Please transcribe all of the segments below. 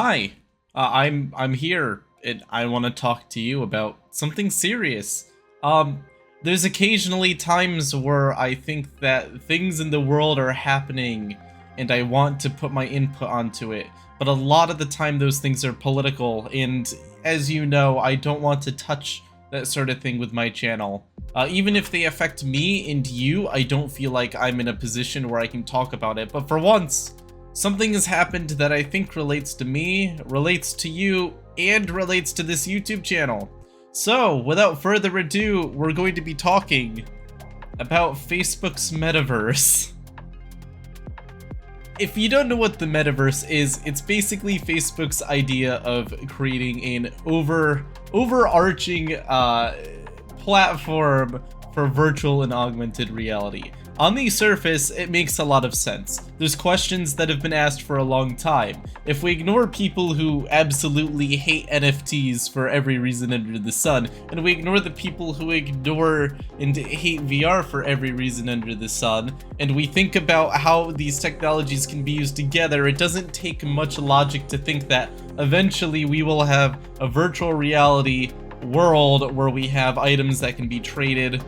Hi, I'm here, and I want to talk to you about something serious. There's occasionally times where I think that things in the world are happening, and I want to put my input onto it. But a lot of the time, those things are political, and as you know, I don't want to touch that sort of thing with my channel. Even if they affect me and you, I don't feel like I'm in a position where I can talk about it. But for once, something has happened that I think relates to me, relates to you, and relates to this YouTube channel. So, without further ado, we're going to be talking about Facebook's Metaverse. If you don't know what the Metaverse is, it's basically Facebook's idea of creating an overarching platform for virtual and augmented reality. On the surface, it makes a lot of sense. There's questions that have been asked for a long time. If we ignore people who absolutely hate NFTs for every reason under the sun, and we ignore the people who ignore and hate VR for every reason under the sun, and we think about how these technologies can be used together, it doesn't take much logic to think that eventually we will have a virtual reality world where we have items that can be traded.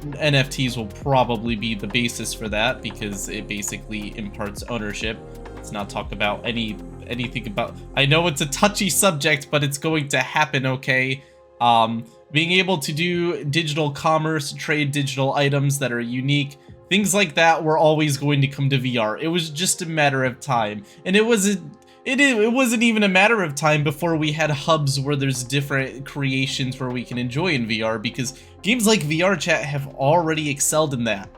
NFTs will probably be the basis for that because it basically imparts ownership. Let's not talk about anything about. I know it's a touchy subject, but it's going to happen, okay? Being able to do digital commerce, trade digital items that are unique, things like that were always going to come to VR. It was just a matter of time, and it wasn't even a matter of time before we had hubs where there's different creations where we can enjoy in VR, because games like VR Chat have already excelled in that.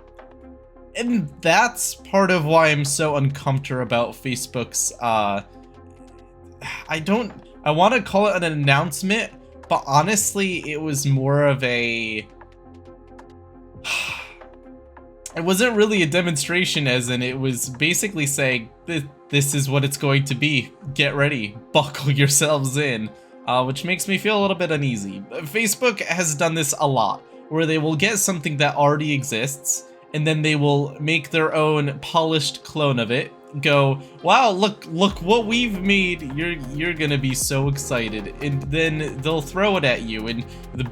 And that's part of why I'm so uncomfortable about Facebook's, I want to call it an announcement, but honestly, it was more of a... It wasn't really a demonstration, as in it was basically saying, this is what it's going to be. Get ready. Buckle yourselves in. Which makes me feel a little bit uneasy. Facebook has done this a lot, where they will get something that already exists, and then they will make their own polished clone of it, go, wow, look what we've made, you're gonna be so excited, and then they'll throw it at you, and the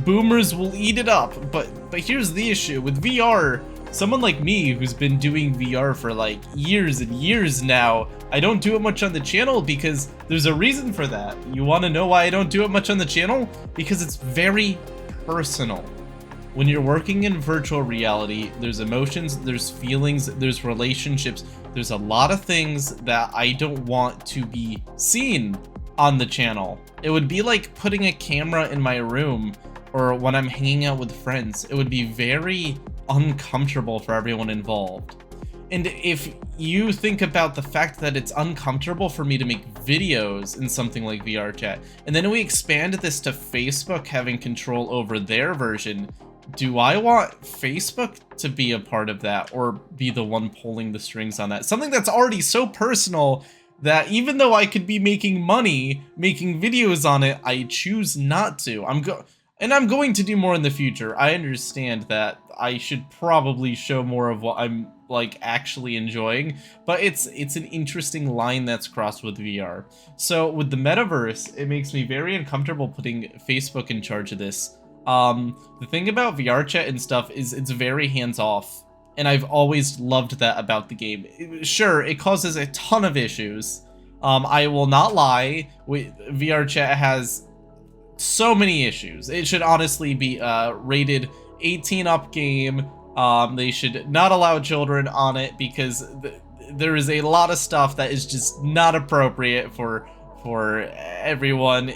boomers will eat it up. But here's the issue with VR. Someone like me, who's been doing VR for like years and years now, I don't do it much on the channel because there's a reason for that. You want to know why I don't do it much on the channel? Because it's very personal. When you're working in virtual reality, there's emotions, there's feelings, there's relationships, there's a lot of things that I don't want to be seen on the channel. It would be like putting a camera in my room or when I'm hanging out with friends. It would be very uncomfortable for everyone involved. And if you think about the fact that it's uncomfortable for me to make videos in something like VR Chat, and then we expand this to Facebook having control over their version, do I want Facebook to be a part of that or be the one pulling the strings on that? Something that's already so personal that even though I could be making money making videos on it, I choose not to. I'm going to do more in the future. I understand that I should probably show more of what I'm like actually enjoying, but it's an interesting line that's crossed with VR. So with the Metaverse, it makes me very uncomfortable putting Facebook in charge of this. The thing about VR Chat and stuff is it's very hands-off, and I've always loved that about the game. Sure, it causes a ton of issues. I will not lie, VR Chat has so many issues. It should honestly be rated 18 up game. They should not allow children on it because there is a lot of stuff that is just not appropriate for everyone.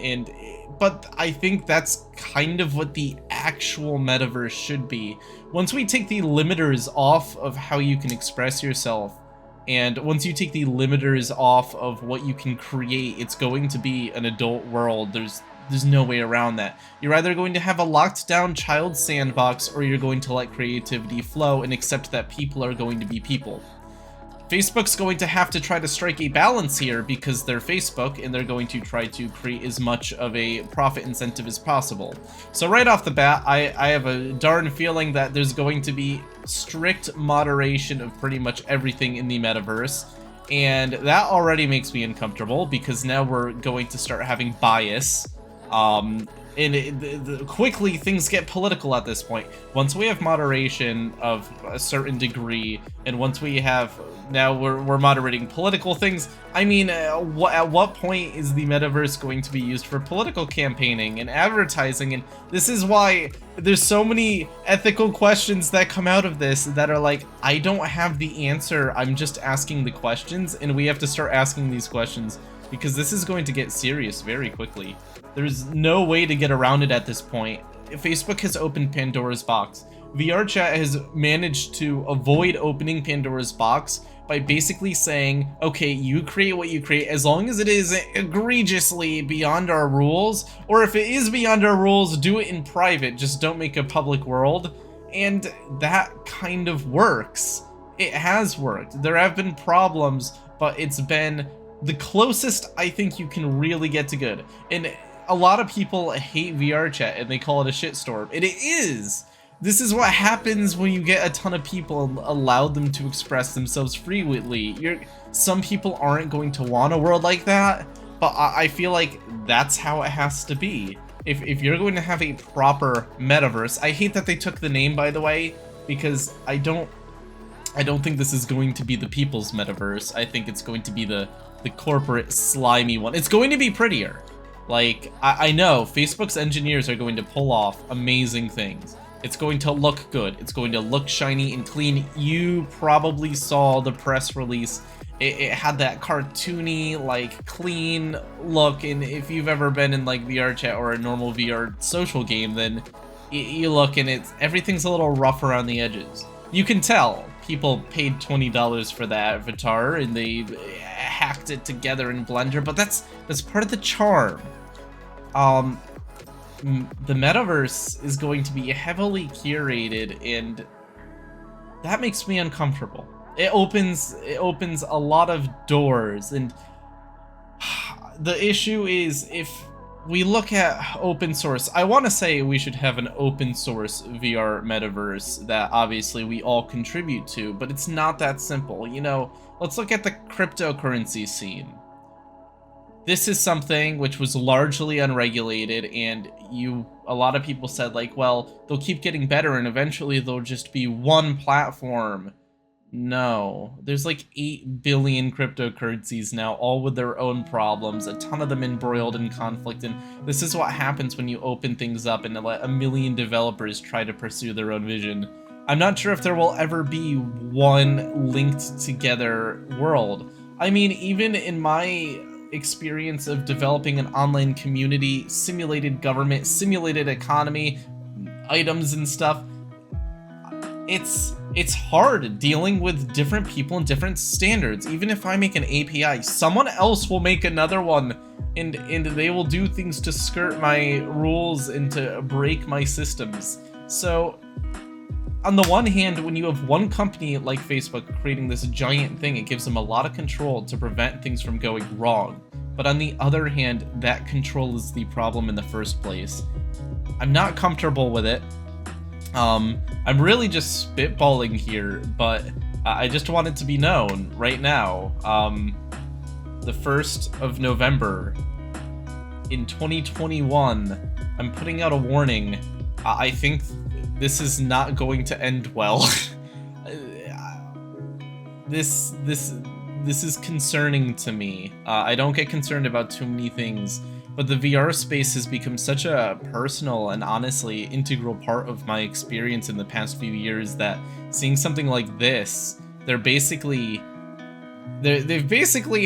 But I think that's kind of what the actual Metaverse should be. Once we take the limiters off of how you can express yourself, and once you take the limiters off of what you can create, it's going to be an adult world. There's no way around that. You're either going to have a locked down child sandbox, or you're going to let creativity flow and accept that people are going to be people. Facebook's going to have to try to strike a balance here because they're Facebook, and they're going to try to create as much of a profit incentive as possible. So right off the bat, I have a darn feeling that there's going to be strict moderation of pretty much everything in the Metaverse. And that already makes me uncomfortable because now we're going to start having bias. Quickly things get political at this point. Once we have moderation of a certain degree, and once we have, now we're moderating political things. I mean, at what point is the metaverse going to be used for political campaigning and advertising? And this is why there's so many ethical questions that come out of this that are like, I don't have the answer, I'm just asking the questions, and we have to start asking these questions because this is going to get serious very quickly. There's no way to get around it at this point. Facebook has opened Pandora's Box. VRChat has managed to avoid opening Pandora's Box by basically saying, okay, you create what you create as long as it is egregiously beyond our rules, or if it is beyond our rules, do it in private, just don't make a public world. And that kind of works. It has worked. There have been problems, but it's been the closest I think you can really get to good. And a lot of people hate VRChat and they call it a shitstorm. And it is! This is what happens when you get a ton of people and allow them to express themselves freely. Some people aren't going to want a world like that, but I feel like that's how it has to be. If you're going to have a proper metaverse, I hate that they took the name, by the way, because I don't think this is going to be the people's metaverse. I think it's going to be the corporate slimy one. It's going to be prettier. Like, I know Facebook's engineers are going to pull off amazing things. It's going to look good. It's going to look shiny and clean. You probably saw the press release. It had that cartoony, like, clean look, and if you've ever been in, like, VRChat or a normal VR social game, then you look and everything's a little rough around the edges. You can tell people paid $20 for that avatar, and they hacked it together in Blender, but that's part of the charm. The metaverse is going to be heavily curated, and that makes me uncomfortable. It opens a lot of doors, and the issue is, if we look at open source, I want to say we should have an open source VR metaverse that obviously we all contribute to, but it's not that simple. You know, let's look at the cryptocurrency scene. This is something which was largely unregulated, and a lot of people said, like, well, they'll keep getting better and eventually there'll just be one platform. No, there's like 8 billion cryptocurrencies now, all with their own problems, a ton of them embroiled in conflict, and this is what happens when you open things up and let a million developers try to pursue their own vision. I'm not sure if there will ever be one linked together world. I mean, even in my experience of developing an online community, simulated government, simulated economy, items and stuff, it's hard dealing with different people and different standards. Even if I make an API, someone else will make another one, and they will do things to skirt my rules and to break my systems. So on the one hand, when you have one company like Facebook creating this giant thing, it gives them a lot of control to prevent things from going wrong. But on the other hand, that control is the problem in the first place. I'm not comfortable with it. I'm really just spitballing here, but I just want it to be known right now. The 1st of November in 2021, I'm putting out a warning. I think this is not going to end well. This is concerning to me. I don't get concerned about too many things, but the VR space has become such a personal and honestly integral part of my experience in the past few years that seeing something like this, they've basically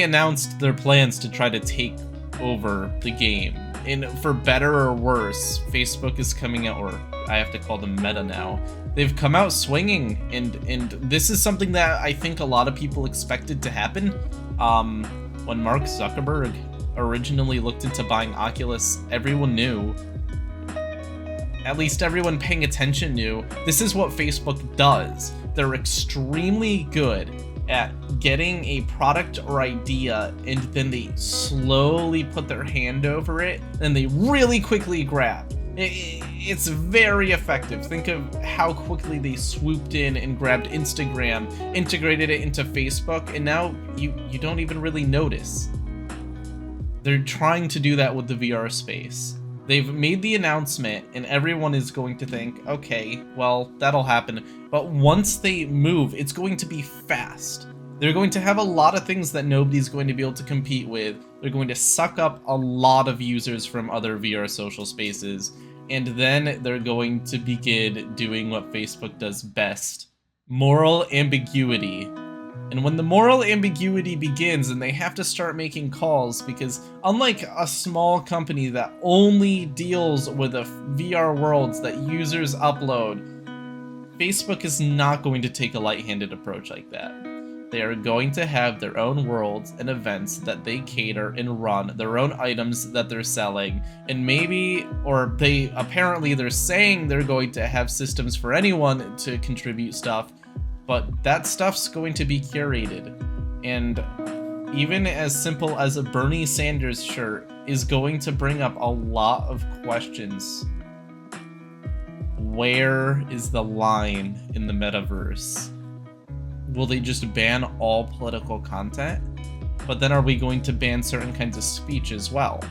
announced their plans to try to take over the game. And for better or worse, Facebook is coming out, or I have to call them Meta now. They've come out swinging, and this is something that I think a lot of people expected to happen. When Mark Zuckerberg originally looked into buying Oculus, everyone knew, at least everyone paying attention knew, this is what Facebook does. They're extremely good at getting a product or idea, and then they slowly put their hand over it, and they really quickly grab. It's very effective. Think of how quickly they swooped in and grabbed Instagram, integrated it into Facebook, and now you don't even really notice. They're trying to do that with the VR space. They've made the announcement, and everyone is going to think, okay, well, that'll happen. But once they move, it's going to be fast. They're going to have a lot of things that nobody's going to be able to compete with. They're going to suck up a lot of users from other VR social spaces, and then they're going to begin doing what Facebook does best: moral ambiguity. And when the moral ambiguity begins and they have to start making calls, because unlike a small company that only deals with the VR worlds that users upload, Facebook is not going to take a light-handed approach like that. They are going to have their own worlds and events that they cater and run, their own items that they're selling, and maybe, or they're saying they're going to have systems for anyone to contribute stuff, but that stuff's going to be curated. And even as simple as a Bernie Sanders shirt is going to bring up a lot of questions. Where is the line in the metaverse? Will they just ban all political content? But then are we going to ban certain kinds of speech as well?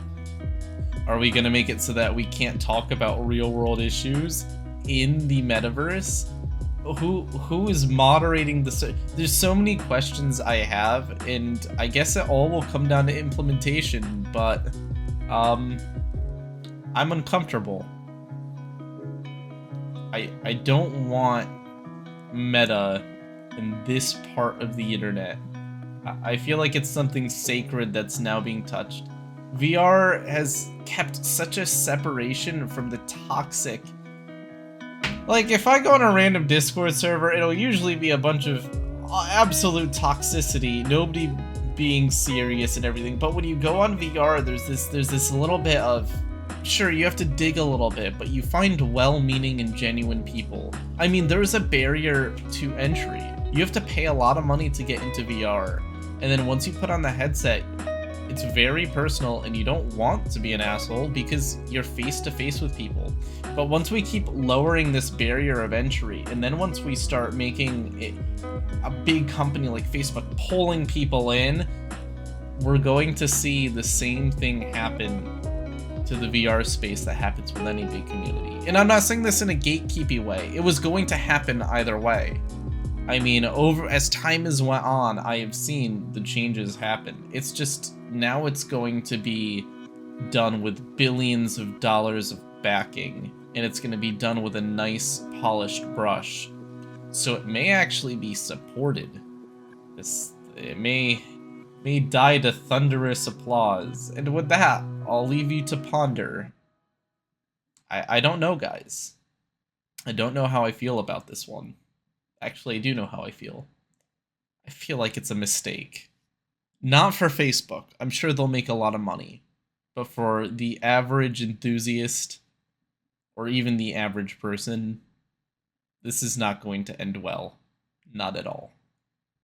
Are we going to make it so that we can't talk about real world issues in the metaverse? Who is moderating the... There's so many questions I have, and I guess it all will come down to implementation, but I'm uncomfortable. I don't want Meta in this part of the internet. I feel like it's something sacred that's now being touched. VR has kept such a separation from the toxic... Like, if I go on a random Discord server, it'll usually be a bunch of absolute toxicity, nobody being serious and everything. But when you go on VR, there's this little bit of... Sure, you have to dig a little bit, but you find well-meaning and genuine people. I mean, there's a barrier to entry. You have to pay a lot of money to get into VR. And then once you put on the headset, it's very personal, and you don't want to be an asshole because you're face-to-face with people. But once we keep lowering this barrier of entry, and then once we start making it a big company like Facebook pulling people in, we're going to see the same thing happen to the VR space that happens with any big community. And I'm not saying this in a gatekeepy way. It was going to happen either way. I mean, as time has went on, I have seen the changes happen. It's just, now it's going to be done with billions of dollars of backing, and it's going to be done with a nice, polished brush. So it may actually be supported. It may die to thunderous applause. And with that, I'll leave you to ponder. I don't know, guys. I don't know how I feel about this one. Actually, I do know how I feel. I feel like it's a mistake. Not for Facebook. I'm sure they'll make a lot of money. But for the average enthusiast, or even the average person, this is not going to end well. Not at all.